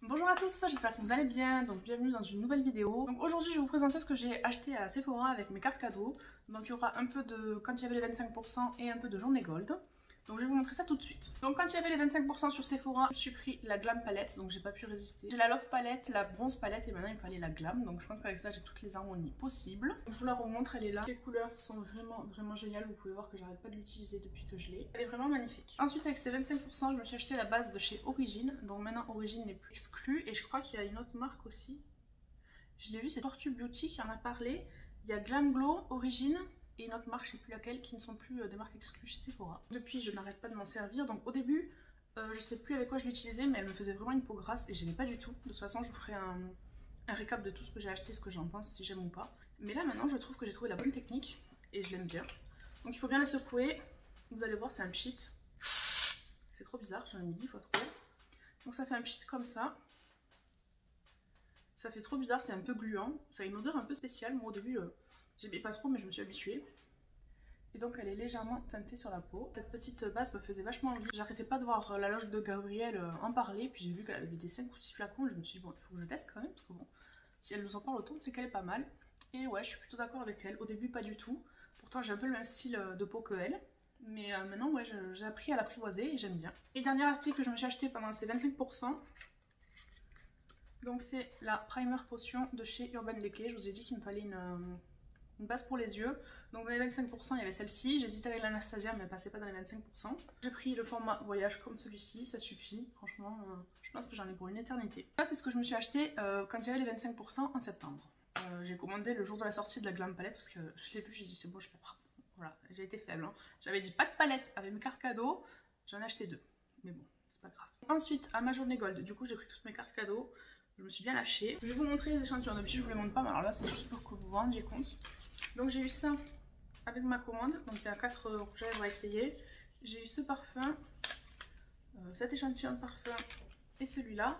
Bonjour à tous, j'espère que vous allez bien, donc bienvenue dans une nouvelle vidéo. Donc aujourd'hui je vais vous présenter ce que j'ai acheté à Sephora avec mes cartes cadeaux. Donc il y aura un peu de quand il y avait les 25% et un peu de journée gold. Donc je vais vous montrer ça tout de suite. Donc quand il y avait les 25% sur Sephora, je me suis pris la Glam palette, donc j'ai pas pu résister. J'ai la Love palette, la Bronze palette et maintenant il me fallait la Glam. Donc je pense qu'avec ça j'ai toutes les harmonies possibles. Donc, je vous la remontre, elle est là. Les couleurs sont vraiment géniales, vous pouvez voir que j'arrête pas de l'utiliser depuis que je l'ai. Elle est vraiment magnifique. Ensuite avec ces 25%, je me suis acheté la base de chez Origin. Donc maintenant Origin n'est plus exclue et je crois qu'il y a une autre marque aussi. Je l'ai vu, c'est Tortue Beauty qui en a parlé. Il y a Glam Glow, Origin et une autre marque, je sais plus laquelle, qui ne sont plus des marques exclues chez Sephora. Depuis, je n'arrête pas de m'en servir. Donc au début, je sais plus avec quoi je l'utilisais, mais elle me faisait vraiment une peau grasse et j'aimais pas du tout. De toute façon, je vous ferai un récap de tout ce que j'ai acheté, ce que j'en pense, si j'aime ou pas. Mais là maintenant, je trouve que j'ai trouvé la bonne technique et je l'aime bien. Donc il faut bien la secouer. Vous allez voir, c'est un pchit. C'est trop bizarre, j'en ai mis 10 fois trop. Donc ça fait un pchit comme ça. Ça fait trop bizarre, c'est un peu gluant. Ça a une odeur un peu spéciale. Moi au début, j'aimais pas trop, mais je me suis habituée. Et donc elle est légèrement teintée sur la peau. Cette petite base me faisait vachement envie. J'arrêtais pas de voir la loge de Gabrielle en parler. Puis j'ai vu qu'elle avait des 5 ou 6 flacons. Et je me suis dit bon, il faut que je teste quand même. Parce que bon, si elle nous en parle autant, c'est qu'elle est pas mal. Et ouais, je suis plutôt d'accord avec elle. Au début, pas du tout. Pourtant, j'ai un peu le même style de peau que elle. Mais maintenant, ouais, j'ai appris à l'apprivoiser et j'aime bien. Et dernier article que je me suis acheté pendant ces 25%. Donc c'est la Primer Potion de chez Urban Decay. Je vous ai dit qu'il me fallait une base pour les yeux. Donc dans les 25%, il y avait celle-ci. J'hésitais avec l'Anastasia, mais elle passait pas dans les 25%. J'ai pris le format voyage comme celui-ci, ça suffit. Franchement, je pense que j'en ai pour une éternité. Ça, c'est ce que je me suis acheté quand il y avait les 25% en septembre. J'ai commandé le jour de la sortie de la Glam palette parce que je l'ai vu, j'ai dit c'est bon, je la prends. Voilà, j'ai été faible. Hein. J'avais dit pas de palette avec mes cartes cadeaux. J'en ai acheté 2. Mais bon, c'est pas grave. Ensuite, à ma journée gold, du coup, j'ai pris toutes mes cartes cadeaux. Je me suis bien lâchée. Je vais vous montrer les échantillons. D'habitude, je vous les montre pas, mais alors là, c'est juste pour que vous vous rendiez compte. Donc, j'ai eu ça avec ma commande. Donc, il y a 4 rouges à lèvres à essayer. J'ai eu ce parfum, cet échantillon de parfum et celui-là.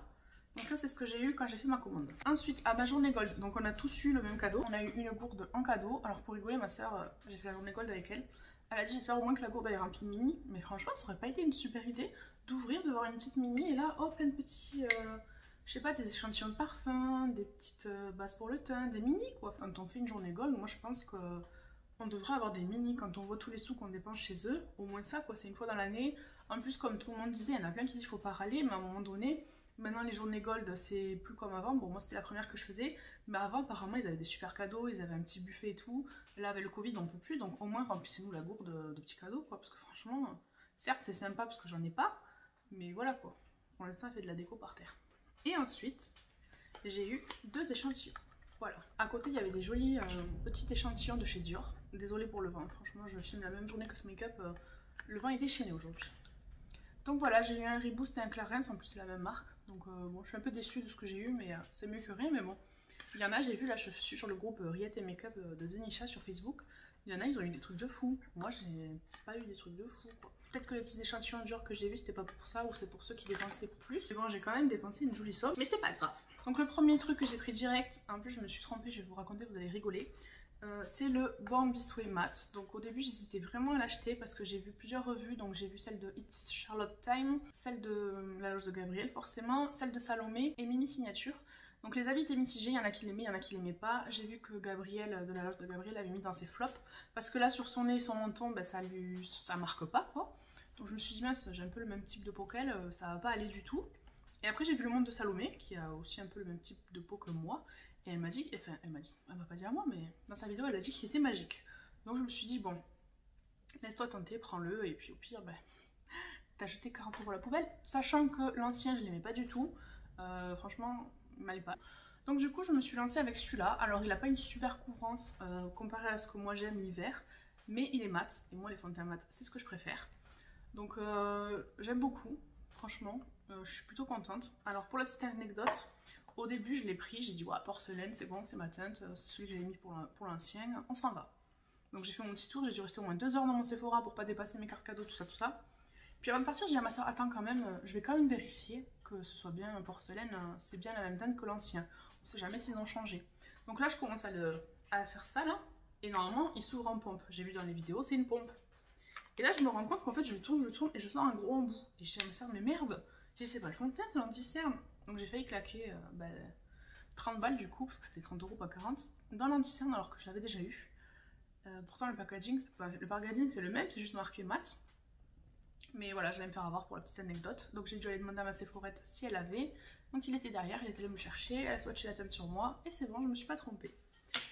Donc, ça, c'est ce que j'ai eu quand j'ai fait ma commande. Ensuite, à ma journée gold, donc on a tous eu le même cadeau. On a eu une gourde en cadeau. Alors, pour rigoler, ma soeur, j'ai fait la journée gold avec elle. Elle a dit j'espère au moins que la gourde elle est remplie de mini. Mais franchement, ça aurait pas été une super idée d'ouvrir, de voir une petite mini et là, oh, plein de petits. Je sais pas, des échantillons de parfum, des petites bases pour le teint, des mini quoi. Quand on fait une journée gold, moi je pense qu'on devrait avoir des mini quand on voit tous les sous qu'on dépense chez eux. Au moins ça quoi, c'est une fois dans l'année. En plus, comme tout le monde disait, il y en a plein qui disent qu'il faut pas râler, mais à un moment donné, maintenant les journées gold c'est plus comme avant. Bon, moi c'était la première que je faisais, mais avant apparemment ils avaient des super cadeaux, ils avaient un petit buffet et tout. Là avec le Covid on peut plus, donc au moins remplissez-nous la gourde de petits cadeaux quoi, parce que franchement, certes c'est sympa parce que j'en ai pas, mais voilà quoi. Pour l'instant elle fait de la déco par terre. Et ensuite, j'ai eu 2 échantillons. Voilà. À côté, il y avait des jolis petits échantillons de chez Dior. Désolée pour le vent. Franchement, je filme la même journée que ce make-up. Le vent est déchaîné aujourd'hui. Donc voilà, j'ai eu un Reboost et un Clarins. En plus, c'est la même marque. Donc bon, je suis un peu déçue de ce que j'ai eu, mais c'est mieux que rien. Mais bon, il y en a, j'ai vu là, je suis sur le groupe Riette et Make-up de Denisha sur Facebook. Il y en a, ils ont eu des trucs de fou. Moi, j'ai pas eu des trucs de fou, quoi. Peut-être que les petits échantillons Dior que j'ai vus, c'était pas pour ça, ou c'est pour ceux qui dépensaient plus. Mais bon, j'ai quand même dépensé une jolie somme, mais c'est pas grave. Donc le premier truc que j'ai pris direct, en plus je me suis trompée, je vais vous raconter, vous allez rigoler. C'est le Born This Way Matte. Donc au début j'hésitais vraiment à l'acheter parce que j'ai vu plusieurs revues. Donc j'ai vu celle de It's Charlotte Time, celle de la loge de Gabrielle forcément, celle de Salomé et Mimi Signature. Donc les avis étaient mitigés, il y en a qui l'aimaient, il y en a qui l'aimaient pas. J'ai vu que Gabrielle, de la loge de Gabrielle, avait mis dans ses flops. Parce que là sur son nez et son menton, bah, ça marque pas quoi. Donc je me suis dit mince, j'ai un peu le même type de peau qu'elle, ça va pas aller du tout. Et après j'ai vu le monde de Salomé, qui a aussi un peu le même type de peau que moi. Et elle m'a dit, enfin elle m'a pas dit à moi, mais dans sa vidéo elle a dit qu'il était magique. Donc je me suis dit bon, laisse-toi tenter, prends-le, et puis au pire, ben, t'as jeté 40 € à la poubelle. Sachant que l'ancien je l'aimais pas du tout, franchement, il m'allait pas. Donc du coup je me suis lancée avec celui-là. Alors il a pas une super couvrance comparé à ce que moi j'aime l'hiver, mais il est mat, et moi les fonds de teint mat c'est ce que je préfère. Donc j'aime beaucoup, franchement, je suis plutôt contente. Alors pour la petite anecdote, au début je l'ai pris, j'ai dit ouais, porcelaine c'est bon, c'est ma teinte, c'est celui que j'avais mis pour l'ancien, on s'en va. Donc j'ai fait mon petit tour, j'ai dû rester au moins 2 heures dans mon Sephora pour pas dépasser mes cartes cadeaux, tout ça, tout ça. Puis avant de partir, j'ai dit à ma soeur, attends quand même, je vais quand même vérifier que ce soit bien porcelaine, c'est bien la même teinte que l'ancien. On sait jamais s'ils ont changé. Donc là je commence à faire ça là, et normalement il s'ouvre en pompe. J'ai vu dans les vidéos, c'est une pompe. Et là je me rends compte qu'en fait je tourne et je sens un gros embout. Et je dis à ma soeur, mais merde, je dis c'est pas le fond de teint, c'est l'anti-cerne. Donc j'ai failli claquer 30 balles du coup, parce que c'était 30 € pas 40, dans l'anti-cerne alors que je l'avais déjà eu. Pourtant le packaging c'est le même, c'est juste marqué mat. Mais voilà, j'allais me faire avoir pour la petite anecdote. Donc j'ai dû aller demander à ma Sephorette si elle avait. Donc il était derrière, il était allé me chercher, elle a swatché la teinte sur moi, et c'est bon, je me suis pas trompée.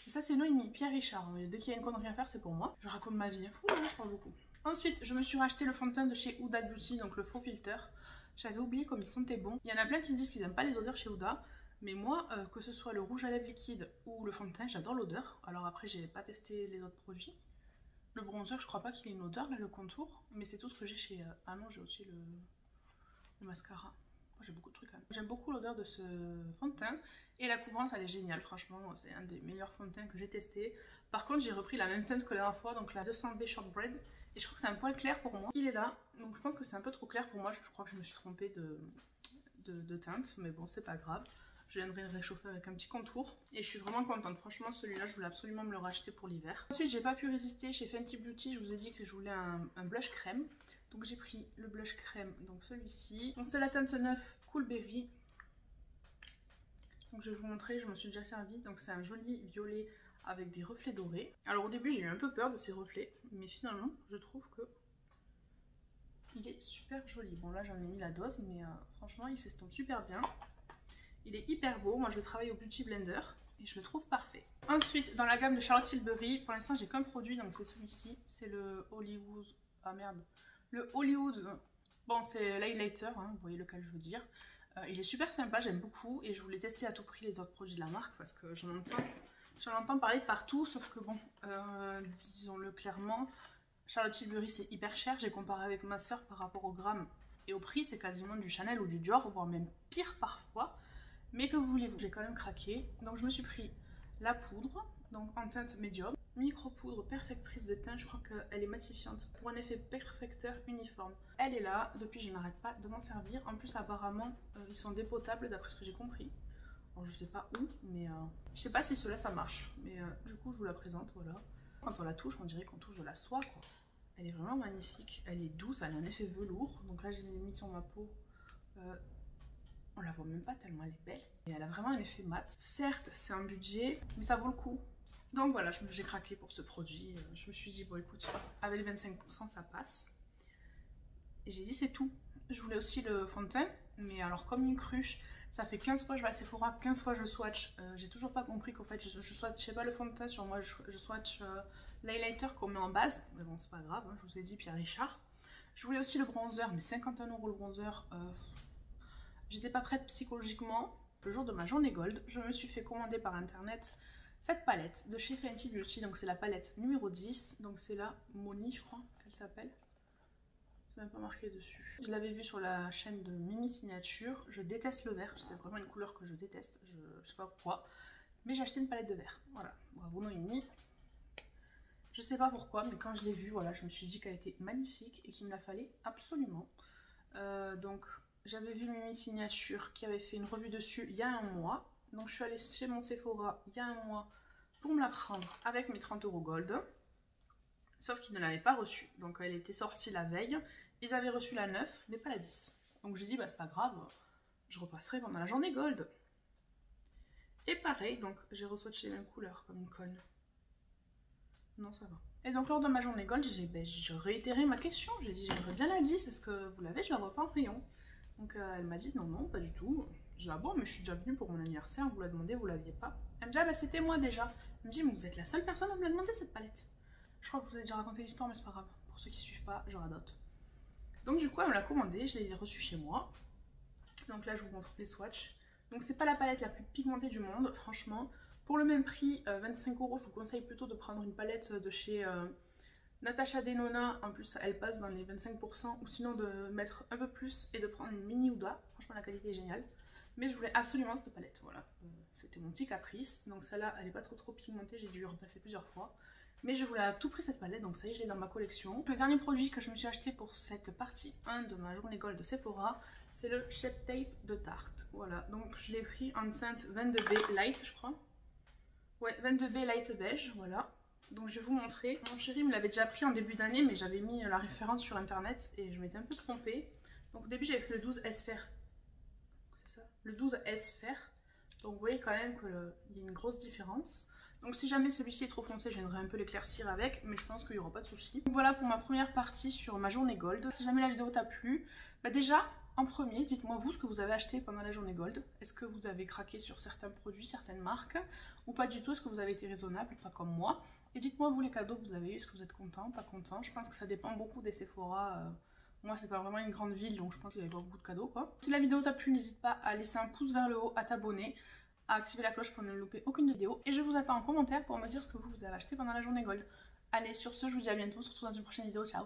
Et ça c'est Noémie, Pierre Richard. Dès qu'il y a une connerie à faire, c'est pour moi. Je raconte ma vie, fou, je parle beaucoup. Ensuite, je me suis racheté le fond de teint de chez Huda Beauty, donc le faux filter. J'avais oublié comme il sentait bon. Il y en a plein qui disent qu'ils n'aiment pas les odeurs chez Huda. Mais moi, que ce soit le rouge à lèvres liquide ou le fond de teint, j'adore l'odeur. Alors après, j'ai pas testé les autres produits. Le bronzer, je crois pas qu'il ait une odeur, là, le contour. Mais c'est tout ce que j'ai chez... Ah non, j'ai aussi le mascara. Oh, j'ai beaucoup de trucs quand même. J'aime beaucoup l'odeur de ce fond de teint. Et la couvrance, elle est géniale, franchement. C'est un des meilleurs fonds de teint que j'ai testé. Par contre, j'ai repris la même teinte que la dernière fois, donc la 200B Shortbread. Et je crois que c'est un poil clair pour moi. Il est là, donc je pense que c'est un peu trop clair pour moi. Je crois que je me suis trompée de teinte, mais bon, c'est pas grave. Je viendrai le réchauffer avec un petit contour. Et je suis vraiment contente. Franchement, celui-là, je voulais absolument me le racheter pour l'hiver. Ensuite, j'ai pas pu résister chez Fenty Beauty. Je vous ai dit que je voulais un blush crème. Donc j'ai pris le blush crème, donc celui-ci. Donc c'est la teinte 9 Cool Berry. Donc je vais vous montrer, je me suis déjà servi. Donc c'est un joli violet avec des reflets dorés. Alors au début, j'ai eu un peu peur de ces reflets. Mais finalement, je trouve que il est super joli. Bon là, j'en ai mis la dose, mais franchement, il s'estompe super bien. Il est hyper beau, moi je le travaille au Beauty Blender et je le trouve parfait. Ensuite, dans la gamme de Charlotte Tilbury, pour l'instant j'ai qu'un produit, donc c'est celui-ci, c'est le Hollywood, ah merde, le Hollywood, bon c'est l'highlighter, hein, vous voyez lequel je veux dire. Il est super sympa, j'aime beaucoup et je voulais tester à tout prix les autres produits de la marque parce que j'en entends parler partout, sauf que bon, disons-le clairement, Charlotte Tilbury c'est hyper cher, j'ai comparé avec ma soeur par rapport au gramme et au prix, c'est quasiment du Chanel ou du Dior, voire même pire parfois. Mais que voulez-vous, j'ai quand même craqué. Donc je me suis pris la poudre, donc en teinte médium. Micro poudre perfectrice de teint, je crois qu'elle est matifiante pour un effet perfecteur uniforme. Elle est là, depuis je n'arrête pas de m'en servir. En plus apparemment, ils sont dépotables d'après ce que j'ai compris. Alors je sais pas où, mais je sais pas si cela ça marche. Mais du coup je vous la présente, voilà. Quand on la touche, on dirait qu'on touche de la soie, quoi. Elle est vraiment magnifique, elle est douce, elle a un effet velours. Donc là je l'ai mis sur ma peau. On la voit même pas tellement elle est belle. Et elle a vraiment un effet mat. Certes, c'est un budget, mais ça vaut le coup. Donc voilà, j'ai craqué pour ce produit. Je me suis dit, bon écoute, avec les 25%, ça passe. Et j'ai dit, c'est tout. Je voulais aussi le fond de teint, mais alors comme une cruche, ça fait 15 fois que je vais à Sephora, 15 fois je swatch. J'ai toujours pas compris qu'en fait, je swatchais pas le fond de teint sur moi, je swatch l'highlighter qu'on met en base. Mais bon, c'est pas grave, hein, je vous ai dit, Pierre Richard. Je voulais aussi le bronzer, mais 51 € le bronzer. J'étais pas prête psychologiquement. Le jour de ma journée gold, je me suis fait commander par internet cette palette de chez Fenty Beauty. Donc c'est la palette numéro 10. Donc c'est la Moni, je crois qu'elle s'appelle. C'est même pas marqué dessus. Je l'avais vue sur la chaîne de Mimi Signature. Je déteste le vert. C'est vraiment une couleur que je déteste. Je sais pas pourquoi. Mais j'ai acheté une palette de vert. Voilà. Bravo Noémie. Je sais pas pourquoi, mais quand je l'ai vue, voilà, je me suis dit qu'elle était magnifique et qu'il me la fallait absolument. Donc... J'avais vu Mimi Signature qui avait fait une revue dessus il y a un mois. Donc je suis allée chez mon Sephora il y a un mois pour me la prendre avec mes 30 € gold. Sauf qu'ils ne l'avaient pas reçue. Donc elle était sortie la veille. Ils avaient reçu la 9 mais pas la 10. Donc j'ai dit bah c'est pas grave, je repasserai pendant la journée gold. Et pareil, donc j'ai re-swatché les mêmes couleurs comme une conne. Non ça va. Et donc lors de ma journée gold, j'ai réitéré ma question. J'ai dit j'aimerais bien la 10, est-ce que vous l'avez? Je la vois pas en rayon. Donc elle m'a dit non, pas du tout. Je dis ah bon, mais je suis déjà venue pour mon anniversaire, vous la demandez, vous l'aviez pas. Elle me dit ah bah c'était moi déjà. Elle me dit mais vous êtes la seule personne à me la demander cette palette. Je crois que vous avez déjà raconté l'histoire, mais c'est pas grave. Pour ceux qui suivent pas, je radote. Donc du coup elle me l'a commandée, je l'ai reçue chez moi. Donc là je vous montre les swatchs. Donc c'est pas la palette la plus pigmentée du monde, franchement. Pour le même prix, 25 €, je vous conseille plutôt de prendre une palette de chez... Natasha Denona, en plus elle passe dans les 25%, ou sinon de mettre un peu plus et de prendre une mini Huda. Franchement la qualité est géniale. Mais je voulais absolument cette palette, voilà. C'était mon petit caprice. Donc celle-là elle n'est pas trop pigmentée, j'ai dû repasser plusieurs fois. Mais je voulais à tout prix cette palette, donc ça y est, je l'ai dans ma collection. Le dernier produit que je me suis acheté pour cette partie 1 de ma journée gold de Sephora, c'est le Shape Tape de Tarte. Voilà, donc je l'ai pris en teinte 22B Light je crois. Ouais, 22B Light Beige, voilà. Donc je vais vous montrer. Mon chéri me l'avait déjà pris en début d'année, mais j'avais mis la référence sur internet et je m'étais un peu trompée. Donc au début j'avais pris le 12 Esfer. C'est ça? le 12S fer. Donc vous voyez quand même qu'il y a une grosse différence. Donc si jamais celui-ci est trop foncé, je viendrai un peu l'éclaircir avec, mais je pense qu'il n'y aura pas de souci. Voilà pour ma première partie sur ma journée gold. Si jamais la vidéo t'a plu, bah déjà, en premier, dites-moi vous ce que vous avez acheté pendant la journée gold. Est-ce que vous avez craqué sur certains produits, certaines marques, ou pas du tout? Est-ce que vous avez été raisonnable, pas comme moi? Et dites-moi vous les cadeaux que vous avez eu, est-ce que vous êtes content, pas content? Je pense que ça dépend beaucoup des Sephora. Moi, c'est pas vraiment une grande ville, donc je pense qu'il y avait pas beaucoup de cadeaux, quoi. Si la vidéo t'a plu, n'hésite pas à laisser un pouce vers le haut, à t'abonner, à activer la cloche pour ne louper aucune vidéo. Et je vous attends en commentaire pour me dire ce que vous avez acheté pendant la journée gold. Allez, sur ce, je vous dis à bientôt, on se retrouve dans une prochaine vidéo, ciao!